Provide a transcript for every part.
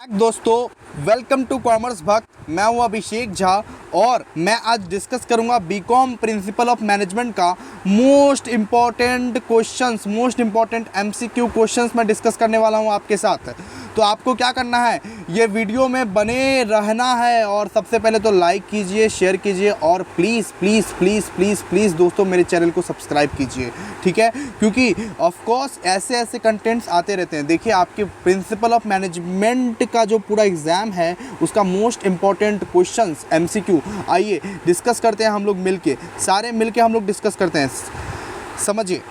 दोस्तों, welcome to commerce भक्त। मैं हूं अभिषेक झा और मैं आज डिस्कस करूंगा बीकॉम प्रिंसिपल ऑफ मैनेजमेंट का most important questions, most important MCQ questions मैं डिस्कस करने वाला हूं आपके साथ। तो आपको क्या करना है, ये वीडियो में बने रहना है और सबसे पहले तो लाइक कीजिए, शेयर कीजिए और please please please please please दोस्तों मेरे चैनल को सब्सक्राइब कीजिए, ठीक है। क्योंकि ऑफ कोर्स ऐसे कंटेंट्स आते रहते हैं। देखिए, आपके प्रिंसिपल ऑफ मैनेजमेंट का जो पूरा एग्ज़ाम है उसका मोस्ट इम्पॉर्टेंट क्वेश्चंस एमसीक्यू, आइए डिस्कस करते हैं हम लोग मिलके, सारे मिलके हम लोग डिस्कस करते हैं। समझिए,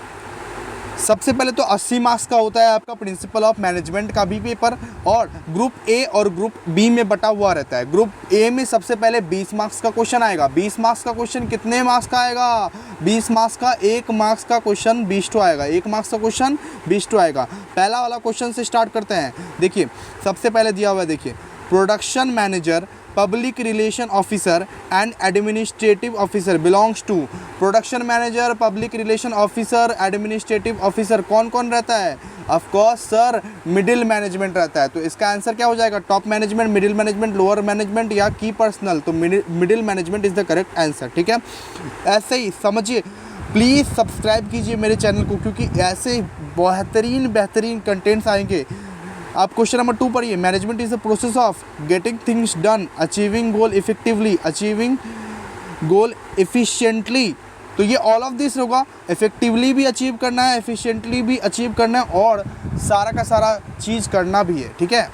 सबसे पहले तो 80 मार्क्स का होता है आपका प्रिंसिपल ऑफ मैनेजमेंट का भी पेपर और ग्रुप ए और ग्रुप बी में बटा हुआ रहता है। ग्रुप ए में सबसे पहले 20 मार्क्स का क्वेश्चन आएगा। 20 मार्क्स का क्वेश्चन कितने मार्क्स का आएगा? 20 मार्क्स का 1 मार्क्स का क्वेश्चन 20 टू आएगा। 1 मार्क्स का क्वेश्चन 20 टू आएगा। पहला वाला क्वेश्चन से स्टार्ट करते हैं। देखिए, सबसे पहले दिया हुआ है, देखिए, production manager, public relation officer and administrative officer belongs to. Production manager, public relation officer, administrative officer कौन कौन रहता है? Of course sir, middle management रहता है। तो इसका आंसर क्या हो जाएगा? Top management, middle management, lower management या की पर्सनल। तो middle management is the correct answer, ठीक है। ऐसे ही समझिए, प्लीज़ सब्सक्राइब कीजिए मेरे चैनल को क्योंकि ऐसे बेहतरीन कंटेंट्स आएंगे। आप क्वेश्चन नंबर 2 पढ़िए। Management is the process of getting things done, achieving goal effectively, achieving goal efficiently. तो ये ऑल ऑफ दिस होगा। इफेक्टिवली भी अचीव करना है, एफिशिएंटली भी अचीव करना है और सारा का सारा चीज़ करना भी है, ठीक है।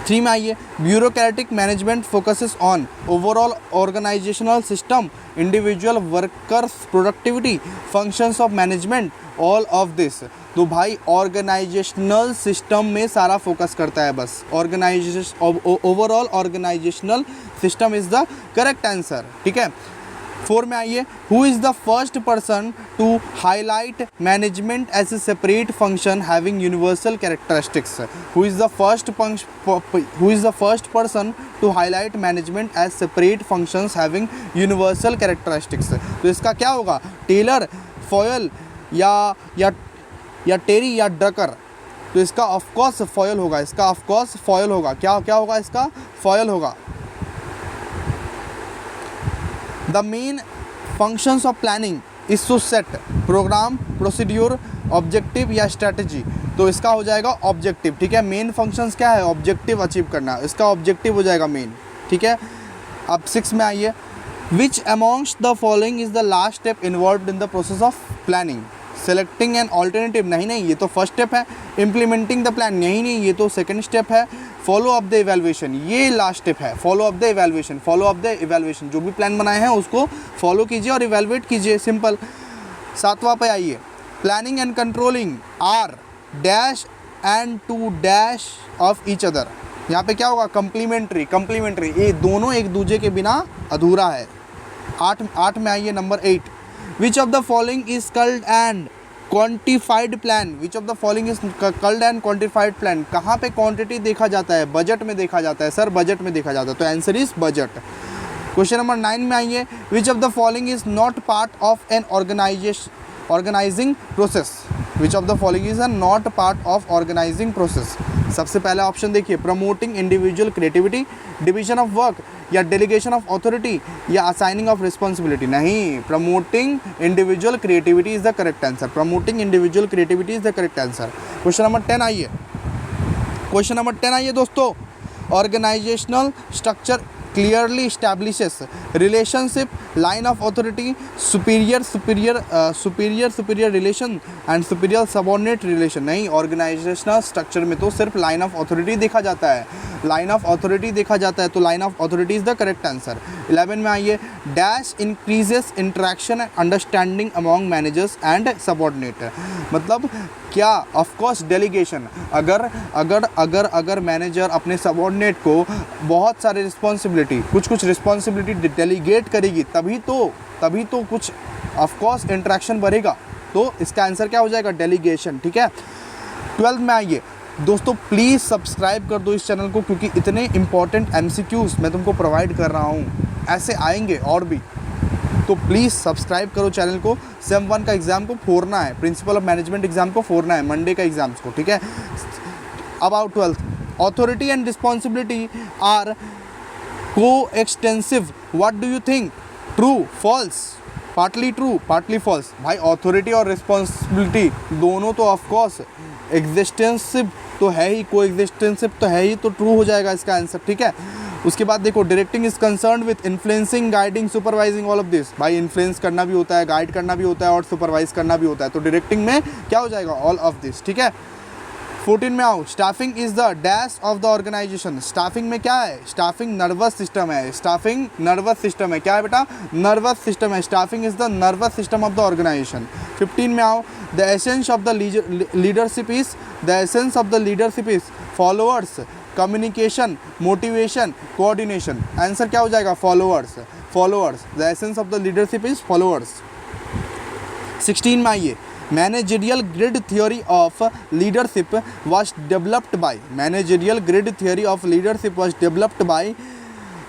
3 में आइए। Bureaucratic management focuses on overall organizational system, individual workers productivity, functions of management, all of this. तो भाई ऑर्गेनाइजेशनल सिस्टम में सारा फोकस करता है बस। Overall organizational system is the correct answer, ठीक है। 4 में आइए। Who is the first person to highlight management as a separate function having universal characteristics? Who is the first person to highlight management as separate functions having universal characteristics? तो इसका क्या होगा? Taylor, foil या टेरी या Drucker? तो इसका of course foil होगा। इसका ऑफकोर्स फॉयल होगा। क्या होगा? इसका फॉयल होगा। The main functions of planning is to set program, procedure, objective या स्ट्रेटजी। तो इसका हो जाएगा ऑब्जेक्टिव, ठीक है। मेन फंक्शंस क्या है? ऑब्जेक्टिव अचीव करना। इसका ऑब्जेक्टिव हो जाएगा मेन, ठीक है। अब 6 में आइए। Which amongst the following is the last step involved in the process of planning? Selecting an alternative, नहीं, ये तो फर्स्ट स्टेप है। इम्प्लीमेंटिंग द प्लान, नहीं, ये तो सेकंड स्टेप है। फॉलो अप द इवैल्यूएशन, ये लास्ट स्टेप है। फॉलो अप द इवैल्यूएशन, जो भी प्लान बनाए हैं उसको फॉलो कीजिए और इवैल्यूएट कीजिए, सिंपल। 7वां पे आइए। Planning and controlling are dash and to dash of each other. यहाँ पे क्या होगा? कंप्लीमेंट्री, ये दोनों एक दूसरे के बिना अधूरा है। 8 में आइए, number 8। Which of the following is called and quantified plan? Which of the following is called and quantified plan? कहाँ पे क्वांटिटी देखा जाता है? बजट में देखा जाता है सर, बजट में देखा जाता है। तो answer is budget. Question number 9 में आइए। Which of the following is not part of an organizing process? Which of the following is not part of organizing process? सबसे पहला ऑप्शन देखिए, promoting individual creativity, division of work या delegation of authority या assigning of responsibility. नहीं, promoting individual creativity is the correct answer. Promoting individual creativity is the correct answer. Question number 10 आइए दोस्तों। Organizational structure clearly establishes relationship, line of authority, superior relation and superior subordinate relation। नहीं, organisational structure में तो सिर्फ line of authority देखा जाता है, तो line of authority is the correct answer. 11 में आइए। Dash increases interaction and understanding among managers and subordinate. मतलब क्या? Of course delegation. अगर मैनेजर अपने सबऑर्डिनेट को बहुत सारे रिस्पॉन्सिबिलिटी, कुछ रिस्पॉन्सिबिलिटी डेलीगेट करेगी, तभी तो कुछ ऑफकोर्स इंटरेक्शन बढ़ेगा। तो इसका आंसर क्या हो जाएगा? डेलीगेशन, ठीक है। 12 में आइए दोस्तों, प्लीज़ सब्सक्राइब कर दो इस चैनल को क्योंकि इतने इंपॉर्टेंट एमसीक्यूज़ मैं तुमको प्रोवाइड कर रहा हूँ, ऐसे आएंगे और भी। तो प्लीज़ सब्सक्राइब करो चैनल को। सेम 1 का एग्ज़ाम को फोड़ना है, प्रिंसिपल ऑफ मैनेजमेंट एग्ज़ाम को फोड़ना है, मंडे का एग्ज़ाम्स को, ठीक है। अब आओ 12th। Authority and responsibility are को extensive, what do you think, true false, partly true partly false. भाई ऑथोरिटी और रिस्पॉन्सिबिलिटी दोनों तो ऑफकोर्स एग्जिस्टेंसिव तो है ही, को एग्जिस्टेंसिव तो है ही, तो ट्रू हो जाएगा इसका आंसर, ठीक है। उसके बाद देखो directing is concern with influencing, guiding, supervising all of this. भाई इन्फ्लुएंस करना भी होता है, गाइड करना भी होता है और सुपरवाइज करना भी होता है, तो डायरेक्टिंग में क्या हो जाएगा, ऑल ऑफ दिस, ठीक है। 14 में आओ, staffing is the dash of the organisation. Staffing में क्या है, स्टाफिंग नर्वस सिस्टम है, स्टाफिंग नर्वस सिस्टम है, क्या है बेटा, नर्वस सिस्टम है, staffing is the nervous system of the organisation. 15 में आओ, the essence of the leadership is, the essence of the leadership is followers, communication, motivation, coordination. Answer क्या हो जाएगा, followers, followers, the essence of the leadership is followers. 16 में आइए, managerial grid theory of leadership was developed by, managerial grid theory of leadership was developed by,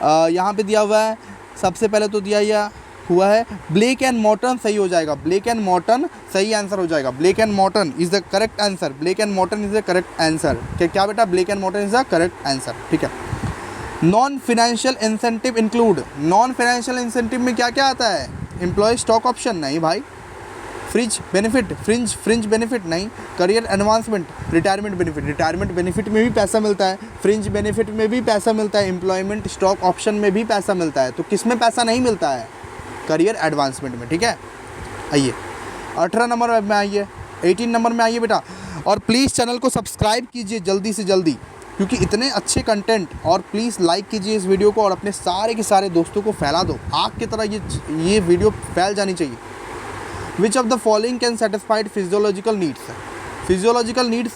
यहाँ पे दिया हुआ है, सबसे पहले तो दिया हुआ है ब्लेक एंड मॉर्टन, सही हो जाएगा, ब्लेक एंड मॉर्टन सही आंसर हो जाएगा, Blake and Morton is the correct answer, Blake and Morton is the correct answer, क्या बेटा, Blake and Morton is the correct answer, ठीक है। Non financial incentive include, non financial incentive में क्या क्या आता है, एम्प्लॉय स्टॉक ऑप्शन नहीं भाई, फ्रिंज बेनिफिट, फ्रिंज बेनिफिट नहीं, career advancement, retirement benefit, retirement benefit में भी पैसा मिलता है, फ्रिंज बेनिफिट में भी पैसा मिलता है, एम्प्लॉयमेंट स्टॉक ऑप्शन में भी पैसा मिलता है, तो किस में पैसा नहीं मिलता है, करियर एडवांसमेंट में, ठीक है। आइए 18 नंबर में आइए, 18 नंबर में आइए बेटा, और प्लीज़ चैनल को सब्सक्राइब कीजिए जल्दी से जल्दी, क्योंकि इतने अच्छे कंटेंट, और प्लीज़ लाइक कीजिए इस वीडियो को और अपने सारे के सारे दोस्तों को फैला दो, आग की तरह ये वीडियो फैल जानी चाहिए। Which of the following can satisfy physiological needs? Physiological needs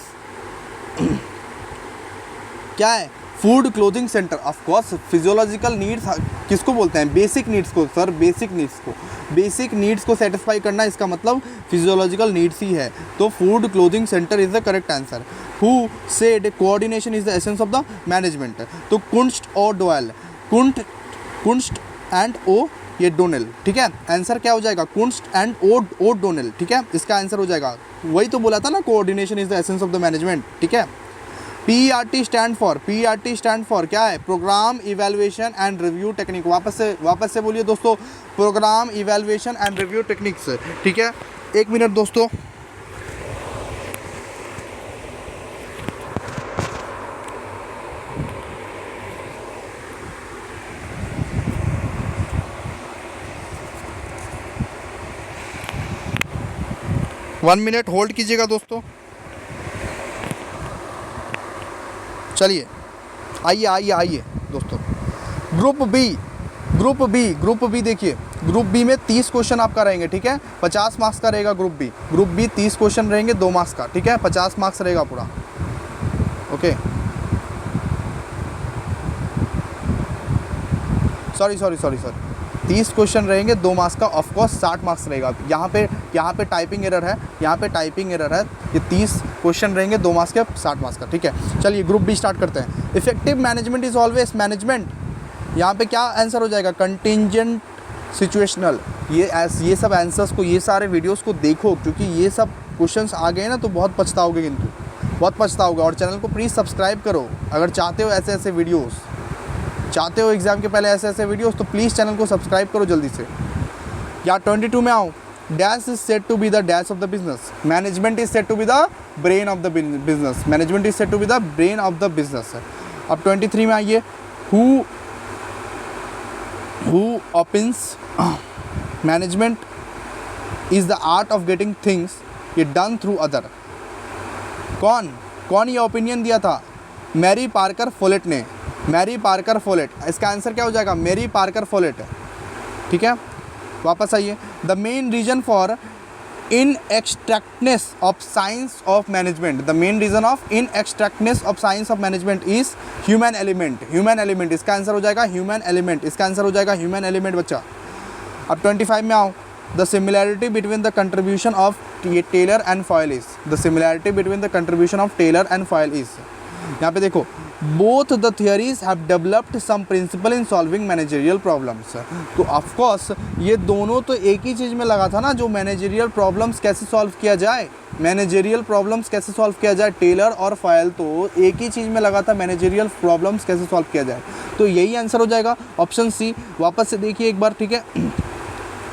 क्या है, food, clothing, centre, of course physiological needs किसको बोलते हैं, बेसिक नीड्स को सर, बेसिक नीड्स को, बेसिक नीड्स को सेटिस्फाई करना, इसका मतलब फिजियोलॉजिकल नीड्स ही है, तो food, clothing, centre is the correct answer. Who said coordination is the essence of the management, तो कुंस्ट और डोएल, कुंस्ट एंड ओ ये डोनेल, ठीक है, आंसर क्या हो जाएगा, कुंस्ट एंड ओ डोनेल, ठीक है, इसका आंसर हो जाएगा, वही तो बोला था ना, coordination is the essence of the management, ठीक है। PERT स्टैंड फॉर क्या है, programme evaluation and review technique, वापस से बोलिए दोस्तों, programme evaluation and review techniques, ठीक है। 1 मिनट दोस्तों, वन मिनट होल्ड कीजिएगा दोस्तों। चलिए आइए दोस्तों, ग्रुप बी देखिए, ग्रुप बी में 30 क्वेश्चन आपका रहेंगे, ठीक है, 50 मार्क्स का रहेगा ग्रुप बी 30 क्वेश्चन रहेंगे 2 मार्क्स का, ठीक है, 50 मार्क्स रहेगा पूरा, ओके। सॉरी 30 क्वेश्चन रहेंगे 2 मार्क्स का, ऑफकोर्स 60 मार्क्स रहेगा, यहाँ पे टाइपिंग एरर है, ये 30 क्वेश्चन रहेंगे 2 मार्क्स के, 60 मार्क्स का, ठीक है। चलिए ग्रुप बी स्टार्ट करते हैं। Effective management is always management, यहाँ पे क्या आंसर हो जाएगा, कंटिंजेंट, सिचुएशनल, ये सब आंसर्स को, ये सारे वीडियोस को देखो, क्योंकि ये सब क्वेश्चंस आ गए ना तो बहुत पछताओगे, किंतु बहुत पछताओगे। और चैनल को प्लीज़ सब्सक्राइब करो, अगर चाहते हो ऐसे वीडियोस, चाहते हो एग्जाम के पहले ऐसे वीडियोस, तो प्लीज़ चैनल को सब्सक्राइब करो जल्दी से। या 22 में आओ, dash is said to be the dash of the business, management is said to be the brain of the business, management is said to be the brain of the business. अब 23 में आइए, who opines management is the art of getting things ये done through other, कौन ये opinion दिया था, Mary Parker Follett ने, Mary Parker Follett, इसका आंसर क्या हो जाएगा, मैरी पार्कर फोलेट, ठीक है। वापस आइए, the main reason for inexactness of science of management, the main reason of inexactness of science of management is human element, इसका आंसर हो जाएगा ह्यूमन एलिमेंट, इसका आंसर हो जाएगा ह्यूमन एलिमेंट बच्चा। अब 25 में आओ, the similarity between the contribution of Taylor and Fayol is, the similarity between the contribution of Taylor and Fayol is, यहाँ पे देखो, both the theories have developed some principle in solving managerial problems, तो of course ये दोनों तो एक ही चीज़ में लगा था ना, जो मैनेजरियल प्रॉब्लम्स कैसे सॉल्व किया जाए, मैनेजेरियल प्रॉब्लम्स कैसे सॉल्व किया जाए, टेलर और फाइल तो एक ही चीज़ में लगा था, मैनेजेरियल प्रॉब्लम्स कैसे सॉल्व किया जाए, तो यही आंसर हो जाएगा ऑप्शन सी। वापस से देखिए एक बार, ठीक है।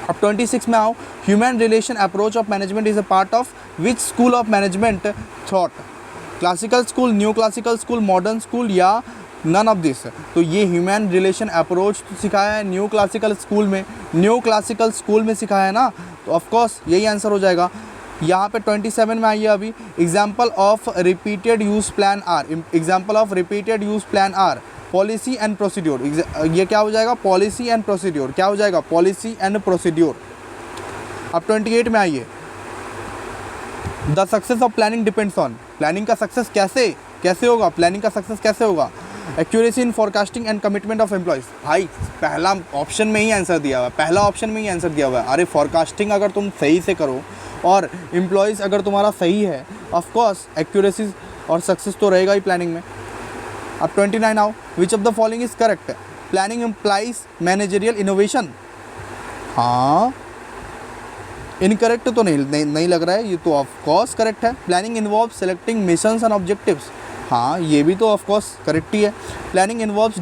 अब 26 में आओ, human relation approach of management is a part of which school of management thought, classical school, new classical school, modern school या नन ऑफ दिस। तो ये ह्यूमन रिलेशन अप्रोच तो सिखाया है न्यू क्लासिकल स्कूल में, न्यू क्लासिकल स्कूल में सिखाया है ना, तो ऑफकोर्स यही आंसर हो जाएगा। यहाँ पे 27 में आइए अभी, example of repeated use plan are, example of repeated use plan are policy and procedure, ये क्या हो जाएगा, पॉलिसी एंड प्रोसीड्योर, क्या हो जाएगा, पॉलिसी एंड प्रोसीड्योर। अब 28 में आइए, the success of planning depends on, planning का सक्सेस कैसे होगा, प्लानिंग का सक्सेस कैसे होगा, accuracy in forecasting and commitment of employees. भाई पहला ऑप्शन में ही आंसर दिया हुआ है, पहला ऑप्शन में ही आंसर दिया हुआ है। अरे फोरकास्टिंग अगर तुम सही से करो और एम्प्लॉयज़ अगर तुम्हारा सही है, ऑफकोर्स एक्यूरेसी और सक्सेस तो रहेगा ही प्लानिंग में। अब 29 आओ, विच of the following is correct, planning implies managerial innovation, हाँ इनकरेक्ट तो नहीं लग रहा है, ये तो ऑफकोर्स करेक्ट है। Planning involve selecting missions and objectives, हाँ ये भी तो ऑफकोर्स करेक्ट ही है। प्लानिंग इन्वॉल्व्स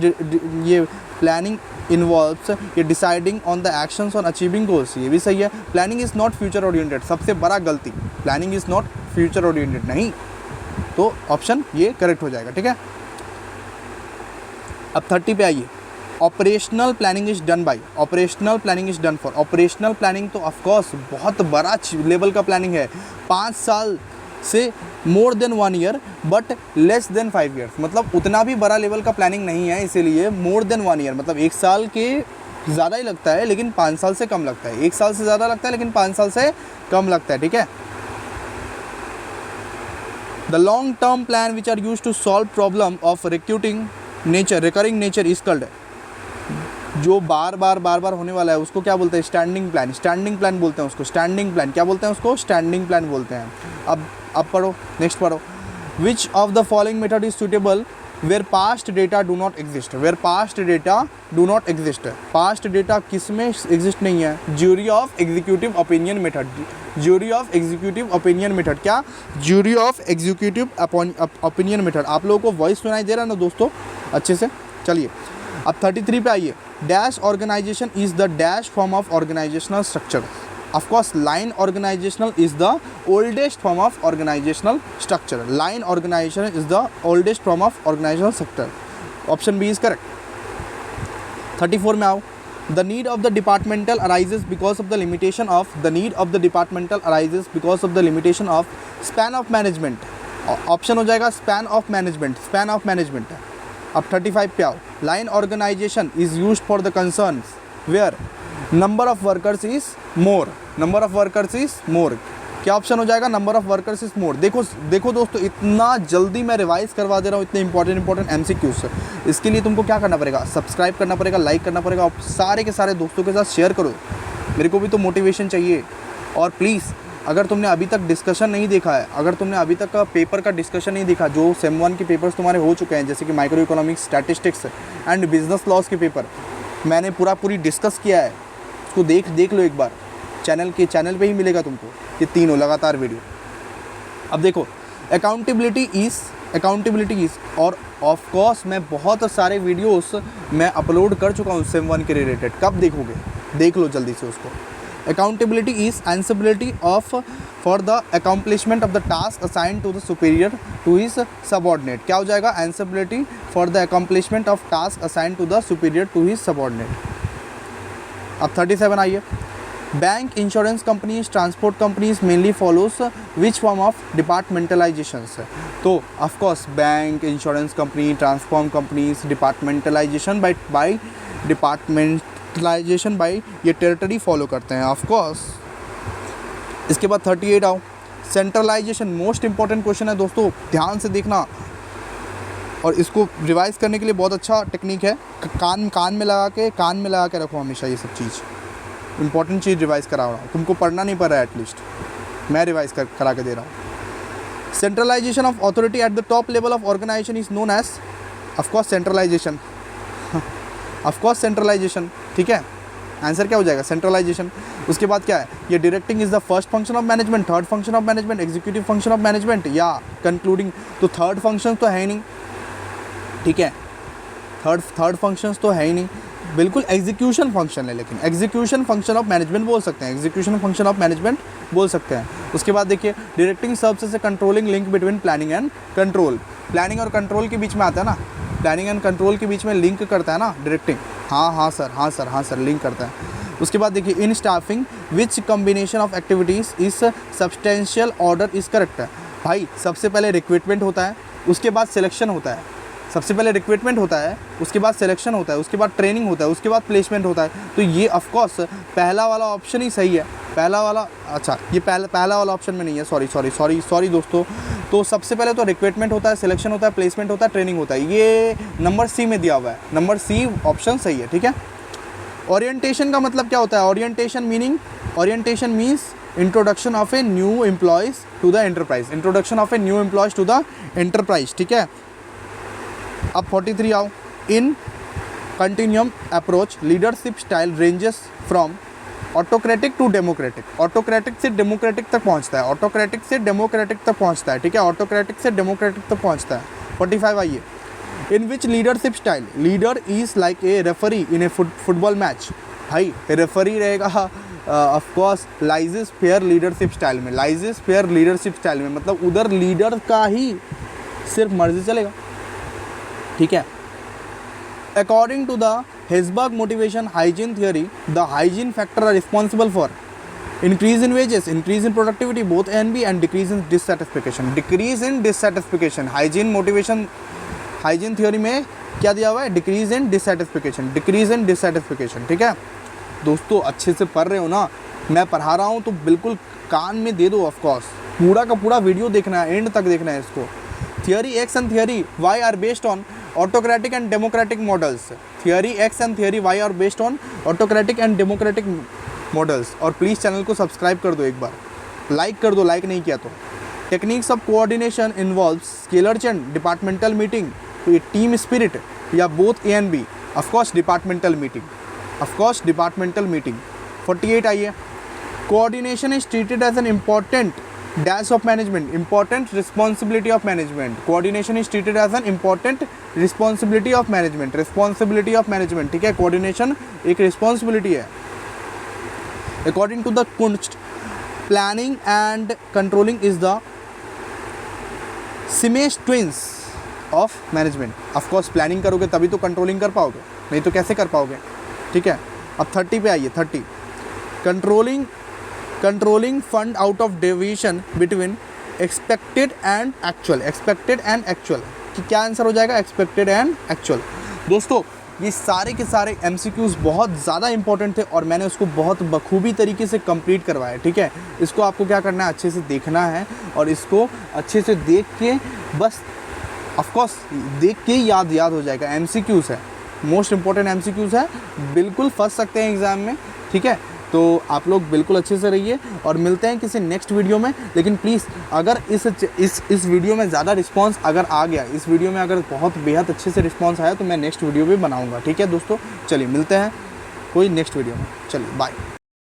ये प्लानिंग इन्वॉल्व्स ये deciding on the actions on achieving goals, ये भी सही है। Planning is not future oriented, सबसे बड़ा गलती, planning is not future oriented नहीं, तो ऑप्शन ये करेक्ट हो जाएगा, ठीक है। अब 30 पे आइए, operational planning is done by, operational planning is done for, operational planning तो ऑफकोर्स बहुत बड़ा लेवल का प्लानिंग है, 5 साल से more than 1 year but less than 5 years, मतलब उतना भी बड़ा लेवल का प्लानिंग नहीं है, इसीलिए मोर देन 1 ईयर, मतलब 1 साल के ज़्यादा ही लगता है लेकिन 5 साल से कम लगता है, 1 साल से ज़्यादा लगता है लेकिन 5 साल से कम लगता है, ठीक है। The long term plan which are use to solve problem of recurring nature is called, जो बार बार होने वाला है उसको क्या बोलते हैं, स्टैंडिंग प्लान, स्टैंडिंग प्लान बोलते हैं उसको, स्टैंडिंग प्लान क्या बोलते हैं उसको, स्टैंडिंग प्लान बोलते हैं। अब पढ़ो, नेक्स्ट पढ़ो, which of the following method is suitable where past data do not exist, where past data do not exist, past data किस में एग्जिस्ट नहीं है, jury of executive opinion method, jury of executive opinion method, क्या, jury of executive opinion method. आप लोगों को voice सुनाई दे रहा है ना दोस्तों अच्छे से, चलिए। अब 33 पे आइए, dash organisation is the dash form of organisational structure, of course line organisational is the oldest form of organisational structure, line organisation is the oldest form of organisational structure, option B is correct. 34 में आओ, the need of the departmental arises because of the limitation of, the need of the departmental arises because of the limitation of span of management, option हो जाएगा span of management, span of management. अब 35 पे आओ, line organisation is used for the concerns where number of workers is more, number of workers is more, क्या option हो जाएगा, number of workers is more. देखो दोस्तों, इतना जल्दी मैं रिवाइज करवा दे रहा हूँ इतने इंपॉर्टेंट MCQs, इसके लिए तुमको क्या करना पड़ेगा, सब्सक्राइब करना पड़ेगा, लाइक करना पड़ेगा और सारे के सारे दोस्तों के साथ शेयर करो, मेरे को भी तो मोटिवेशन चाहिए। और प्लीज़ अगर तुमने अभी तक डिस्कशन नहीं देखा है, अगर तुमने अभी तक का पेपर का डिस्कशन नहीं देखा, जो सेम 1 के पेपर्स तुम्हारे हो चुके हैं, जैसे कि micro economics, statistics and business loss के पेपर मैंने पूरी डिस्कस किया है, उसको देख लो एक बार, चैनल पे ही मिलेगा तुमको ये तीनों लगातार वीडियो। अब देखो, अकाउंटेबिलिटी इज़ और ऑफकोर्स मैं बहुत सारे वीडियोस मैं अपलोड कर चुका हूँ सेम 1 के रिलेटेड, कब देखोगे, देख लो जल्दी से उसको। Accountability is answerability of for the accomplishment of the task assigned to the superior to his subordinate, क्या हो जाएगा, answerability for the accomplishment of task assigned to the superior to his subordinate. अब 37 आइए, bank, insurance companies, transport companies mainly follows which form of departmentalisation, तो of course bank, insurance company, transform companies departmentalisation by departmentalisation by ये territory follow करते हैं of course. इसके बाद 38 आओ, centralisation most important question है दोस्तों, ध्यान से देखना और इसको रिवाइज करने के लिए बहुत अच्छा टेक्निक है, कान में लगा के रखो हमेशा, ये सब चीज़ इंपॉर्टेंट चीज़ रिवाइज करा रहा हूँ, तुमको पढ़ना नहीं पड़ रहा है, एटलीस्ट मैं रिवाइज करा के दे रहा हूँ। Centralisation of authority at the top level of organisation is known as, of course centralisation, of course centralisation, ठीक है। आंसर क्या हो जाएगा, सेंट्रलाइजेशन। उसके बाद क्या है, ये directing is the first function of management, third function of management, executive function of management या कंक्लूडिंग। तो थर्ड फंक्शन तो है ही नहीं, ठीक है, थर्ड फंक्शंस तो है ही नहीं, बिल्कुल एग्जीक्यूशन फंक्शन है, लेकिन एग्जीक्यूशन फंक्शन ऑफ मैनेजमेंट बोल सकते हैं, एग्जीक्यूशन फंक्शन ऑफ मैनेजमेंट बोल सकते हैं। उसके बाद देखिए directing serves as a controlling link between planning and control. Planning और कंट्रोल के बीच में आता है ना, प्लानिंग एंड कंट्रोल के बीच में लिंक करता है ना डायरेक्टिंग। हाँ सर लिंक करता है। उसके बाद देखिए in staffing which combination of activities is substantial order is correct है। भाई सबसे पहले रिक्रूटमेंट होता है, उसके बाद सिलेक्शन होता है, सबसे पहले रिक्रूटमेंट होता है, उसके बाद सिलेक्शन होता है, उसके बाद ट्रेनिंग होता है, उसके बाद प्लेसमेंट होता है। तो ये ऑफकोर्स पहला वाला ऑप्शन ही सही है, पहला वाला, अच्छा ये पहला वाला ऑप्शन में नहीं है, सॉरी दोस्तों। तो सबसे पहले तो रिक्रूटमेंट होता है, सिलेक्शन होता है, प्लेसमेंट होता है, ट्रेनिंग होता है, ये नंबर सी में दिया हुआ है, नंबर सी ऑप्शन सही है, ठीक है। ओरिएंटेशन का मतलब क्या होता है, orientation means introduction of a new employees to the enterprise, introduction of a new employees to the enterprise, ठीक है। अब 43 आओ, in continuum approach leadership style ranges from autocratic to democratic, autocratic से डेमोक्रेटिक तक पहुंचता है, ऑटोक्रेटिक से democratic तक पहुंचता है, ठीक है, ऑटोक्रेटिक से डेमोक्रेटिक तक पहुंचता है। 45 आइए, in which leadership style leader is like a referee in a football match. भाई रेफरी रहेगा of course laissez faire leadership style में, लाइजेस फेयर लीडरशिप स्टाइल में मतलब उधर लीडर का ही सिर्फ मर्जी चलेगा, ठीक है। According to the Herzberg motivation hygiene theory, the hygiene factor are responsible for increase in wages, increase in productivity both an B and decrease in dissatisfaction, decrease in dissatisfaction. Hygiene theory में क्या दिया हुआ है, decrease in dissatisfaction, decrease in डिससेटिस्फिकेशन, ठीक है। दोस्तों अच्छे से पढ़ रहे हो ना, मैं पढ़ा रहा हूँ तो बिल्कुल कान में दे दो, ऑफकोर्स पूरा का पूरा वीडियो देखना है, एंड तक देखना है इसको। Theory X and theory Y are based on autocratic and democratic models, theory X and theory Y are based on autocratic and democratic models. और प्लीज़ चैनल को सब्सक्राइब कर दो, एक बार लाइक कर दो, लाइक नहीं किया तो। Techniques of coordination involves scalar chain, departmental meeting, team spirit या both A and B, of course departmental meeting, of course departmental meeting. 48 आइए, coordination is treated as an important dash of management, important responsibility of management, coordination is treated as an important responsibility of management, responsibility of management, ठीक है। Coordination एक responsibility है। According to the Koontz, planning and controlling is the Siamese twins of management. Of course planning करोगे तभी तो controlling कर पाओगे, नहीं तो कैसे कर पाओगे, ठीक है। अब 30 पे आइए, 30 controlling fund out of deviation between expected and actual, expected and actual कि क्या आंसर हो जाएगा, एक्सपेक्टेड एंड एक्चुअल। दोस्तों ये सारे के सारे MCQs बहुत ज़्यादा इंपॉर्टेंट थे और मैंने उसको बहुत बखूबी तरीके से कंप्लीट करवाया, ठीक है। इसको आपको क्या करना है, अच्छे से देखना है और इसको अच्छे से देख के बस ऑफकोर्स देख के याद हो जाएगा। MCQs है, मोस्ट इंपॉर्टेंट MCQs है, बिल्कुल फंस सकते हैं एग्ज़ाम में, ठीक है। तो आप लोग बिल्कुल अच्छे से रहिए और मिलते हैं किसी नेक्स्ट वीडियो में। लेकिन प्लीज़ अगर इस वीडियो में ज़्यादा रिस्पांस अगर आ गया, इस वीडियो में अगर बहुत बेहद अच्छे से रिस्पांस आया तो मैं नेक्स्ट वीडियो भी बनाऊंगा, ठीक है दोस्तों। चलिए मिलते हैं कोई नेक्स्ट वीडियो में, चलिए बाय।